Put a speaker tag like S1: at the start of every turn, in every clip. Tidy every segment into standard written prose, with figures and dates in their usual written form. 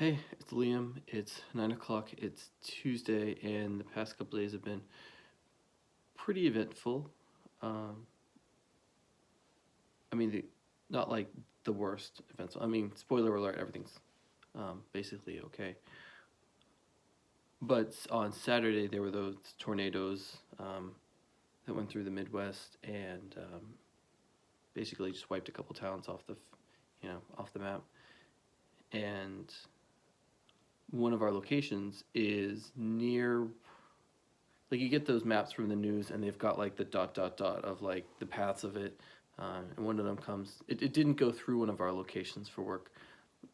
S1: Hey, it's Liam. It's 9 o'clock. It's Tuesday, and the past couple days have been pretty eventful. Um, I mean, not like the worst events. I mean, spoiler alert, everything's basically okay. But on Saturday, there were those tornadoes that went through the Midwest and basically just wiped a couple towns off off the map. And one of our locations is near, like, you get those maps from the news and they've got like the dot dot dot of like the paths of it, and one of them it didn't go through one of our locations for work,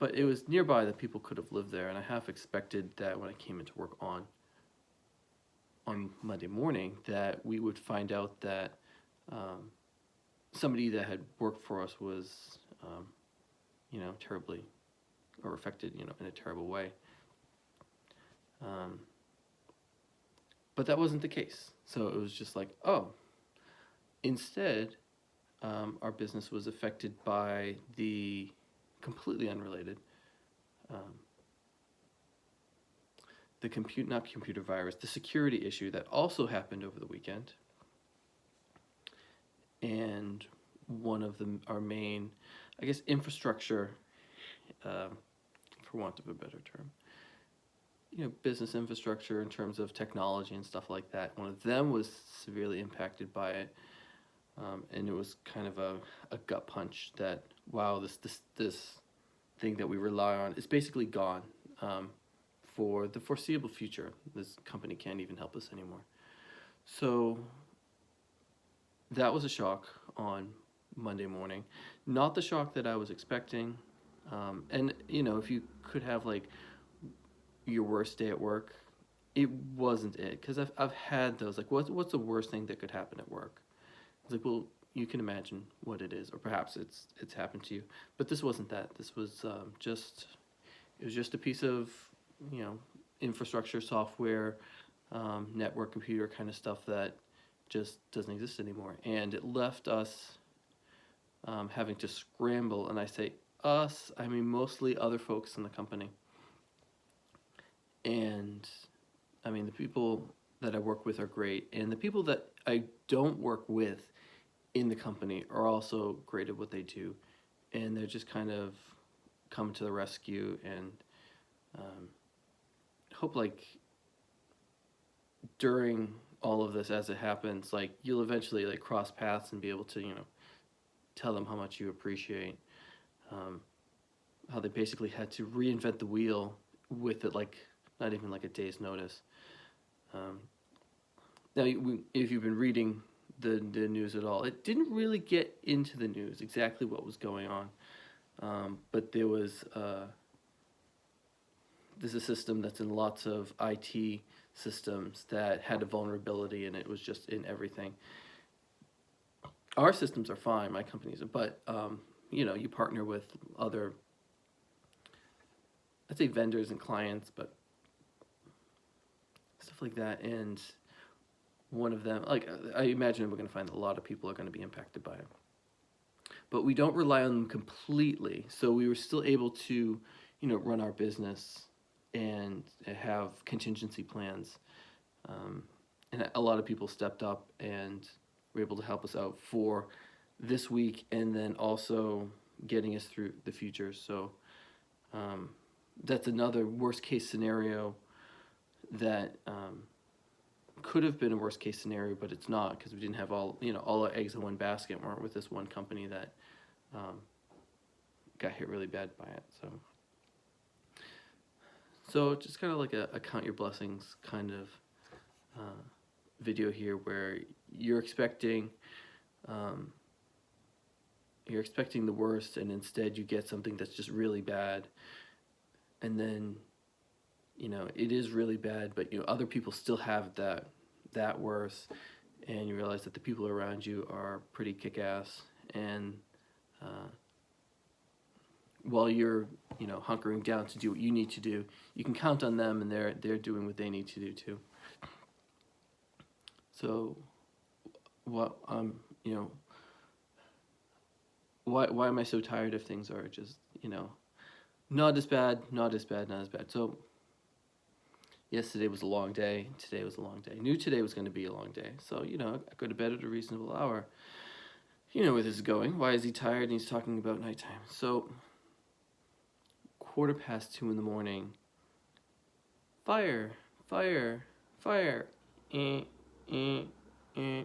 S1: but it was nearby that people could have lived there, and I half expected that when I came into work on Monday morning that we would find out that somebody that had worked for us was terribly, or affected in a terrible way. But that wasn't the case. So it was just like, oh, instead, our business was affected by the completely unrelated, not computer virus, the security issue that also happened over the weekend. And one of our main, I guess, infrastructure, for want of a better term, business infrastructure in terms of technology and stuff like that. One of them was severely impacted by it, and it was kind of a gut punch that, wow, this thing that we rely on is basically gone for the foreseeable future. This company can't even help us anymore. So that was a shock on Monday morning. Not the shock that I was expecting. And if you could have like your worst day at work, it wasn't it, because I've had those, like, what's the worst thing that could happen at work? It's like, well, you can imagine what it is, or perhaps it's happened to you, but this wasn't that. This was just a piece of infrastructure, software, network, computer kind of stuff that just doesn't exist anymore, and it left us having to scramble. And I say us, I mean mostly other folks in the company. And I mean, the people that I work with are great, and the people that I don't work with in the company are also great at what they do, and they're just kind of come to the rescue, and hope, like, during all of this, as it happens, like, you'll eventually like cross paths and be able to tell them how much you appreciate how they basically had to reinvent the wheel with it, like, not even like a day's notice. Now, if you've been reading the news at all, it didn't really get into the news exactly what was going on, but there was there's a system that's in lots of IT systems that had a vulnerability, and it was just in everything. Our systems are fine, my company's, but you partner with other, I'd say, vendors and clients, but stuff like that. And one of them, like, I imagine we're going to find that a lot of people are going to be impacted by it, but we don't rely on them completely. So we were still able to run our business and have contingency plans, and a lot of people stepped up and were able to help us out for this week, and then also getting us through the future. So that's another worst case scenario that could have been a worst case scenario, but it's not, because we didn't have all our eggs in one basket. We weren't with this one company that got hit really bad by it. So just kind of like a count your blessings kind of video here, where you're expecting the worst, and instead you get something that's just really bad, and then it is really bad, but other people still have that worse, and you realize that the people around you are pretty kick-ass, and while you're hunkering down to do what you need to do, you can count on them, and they're doing what they need to do too. So what why am I so tired if things are just not as bad, not as bad, not as bad. So yesterday was a long day. Today was a long day. Knew today was going to be a long day. So, I go to bed at a reasonable hour. You know where this is going. Why is he tired and he's talking about nighttime? So, 2:15 in the morning. Fire, fire, fire. Eh, eh, eh.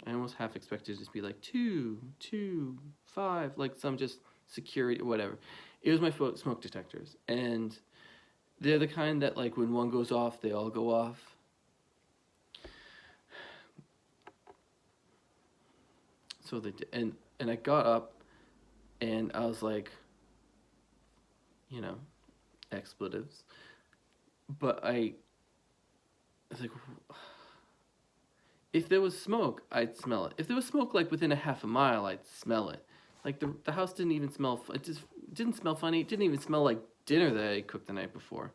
S1: I almost half expected it to be like 2, 2, 5, like some just security, whatever. It was my smoke detectors. And they're the kind that, like, when one goes off, they all go off. So they did. And I got up and I was like, expletives. But I was like, if there was smoke, I'd smell it. If there was smoke like within a half a mile, I'd smell it. Like the house didn't even smell. It just didn't smell funny. It didn't even smell like dinner that I cooked the night before.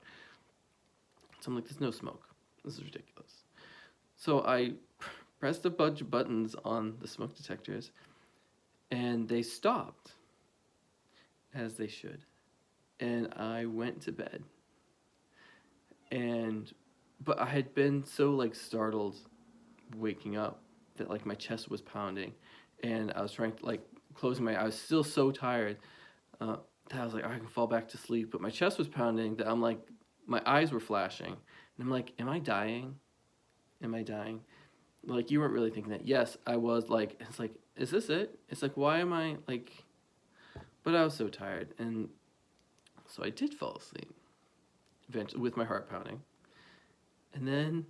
S1: So I'm like, there's no smoke. This is ridiculous. So I pressed a bunch of buttons on the smoke detectors, and they stopped, as they should. And I went to bed. But I had been so like startled waking up that like my chest was pounding, and I was trying to like closing my. I was still so tired that I was like, I can fall back to sleep, but my chest was pounding. That I'm like, my eyes were flashing, and I'm like, am I dying? Am I dying? Like, you weren't really thinking that. Yes, I was. Like, it's like, is this it? It's like, why am I like? But I was so tired, and so I did fall asleep eventually with my heart pounding, and then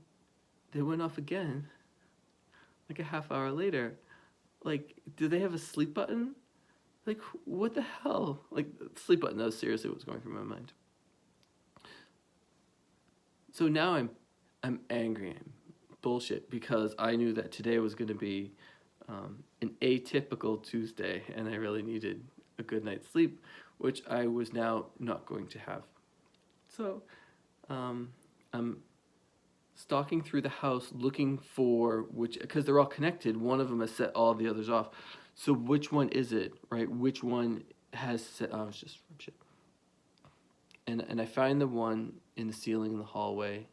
S1: they went off again like a half hour later. Like, do they have a sleep button? Like, what the hell? Like, sleep button, that was seriously what was going through my mind. So now I'm angry. I'm bullshit because I knew that today was going to be an atypical Tuesday, and I really needed a good night's sleep, which I was now not going to have. So I'm stalking through the house looking for which, because they're all connected. One of them has set all the others off. So which one is it, right? Which one has set? Oh, it's just shit. And I find the one in the ceiling in the hallway.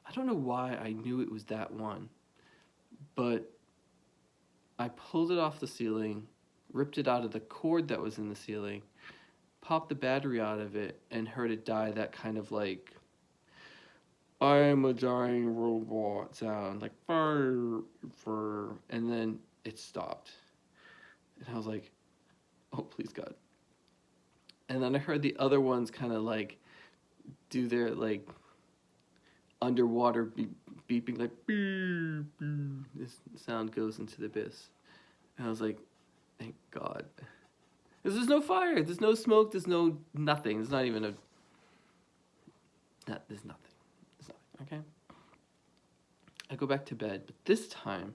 S1: I don't know why I knew it was that one, but I pulled it off the ceiling, ripped it out of the cord that was in the ceiling, popped the battery out of it, and heard it die that kind of like, I am a dying robot sound, like, fur, and then it stopped. And I was like, oh, please God. And then I heard the other ones kind of like do their like underwater beeping, like, beep, beep. This sound goes into the abyss. And I was like, thank God. Because there's no fire, there's no smoke, there's no nothing. There's not even there's nothing. There's nothing, okay? I go back to bed, but this time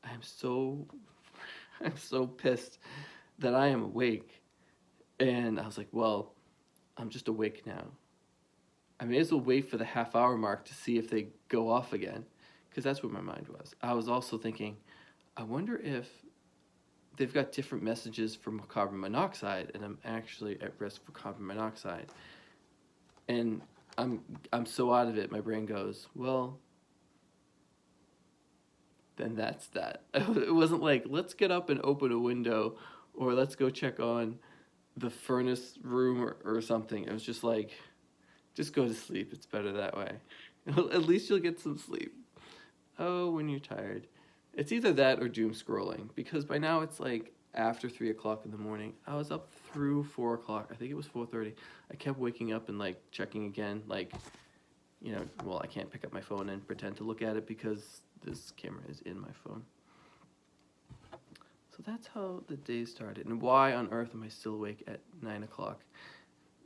S1: I'm so pissed that I am awake. And I was like, well, I'm just awake now. I may as well wait for the half-hour mark to see if they go off again, because that's what my mind was. I was also thinking, I wonder if they've got different messages from carbon monoxide, and I'm actually at risk for carbon monoxide. And I'm so out of it, my brain goes, well, then that's that. It wasn't like, let's get up and open a window, or let's go check on the furnace room or something. It was just like, just go to sleep. It's better that way. At least you'll get some sleep. Oh, when you're tired. It's either that or doom scrolling, because by now it's like after 3 o'clock in the morning. I was up through 4 o'clock. I think it was 4:30. I kept waking up and like checking again, like, well, I can't pick up my phone and pretend to look at it because this camera is in my phone. So that's how the day started. And why on earth am I still awake at 9 o'clock?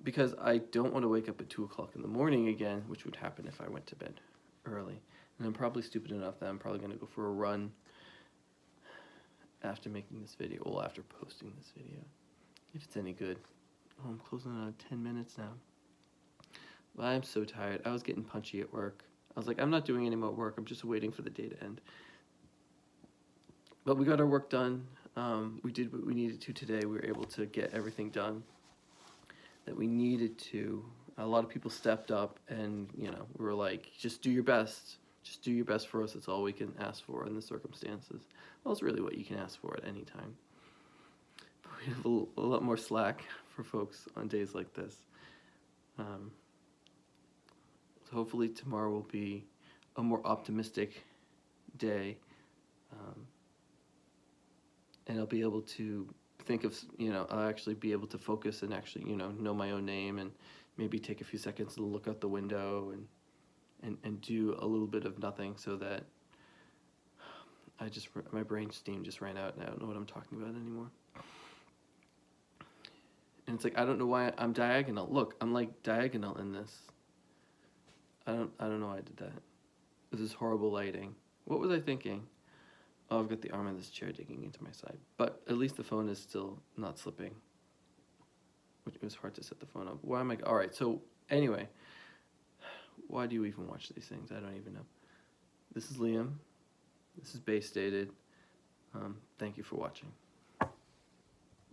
S1: Because I don't want to wake up at 2 o'clock in the morning again, which would happen if I went to bed early. And I'm probably stupid enough that I'm probably going to go for a run after making this video, well, after posting this video, if it's any good. Oh, I'm closing on 10 minutes now. But I'm so tired. I was getting punchy at work. I was like, I'm not doing any more work. I'm just waiting for the day to end. But we got our work done. We did what we needed to today. We were able to get everything done. that we needed to. A lot of people stepped up, and we were like, just do your best. Just do your best for us. That's all we can ask for in the circumstances. Well, it's really what you can ask for at any time. But we have a lot more slack for folks on days like this. So hopefully tomorrow will be a more optimistic day, and I'll be able to think of, I'll actually be able to focus and actually, know my own name, and maybe take a few seconds to look out the window and do a little bit of nothing, so that my brain steam just ran out and I don't know what I'm talking about anymore. And it's like, I don't know why I'm diagonal. Look, I'm like diagonal in this. I don't know why I did that. This is horrible lighting. What was I thinking? Oh, I've got the arm of this chair digging into my side. But at least the phone is still not slipping. It was hard to set the phone up. Why am I... All right, so anyway. Why do you even watch these things? I don't even know. This is Liam. This is Base Dated. Thank you for watching.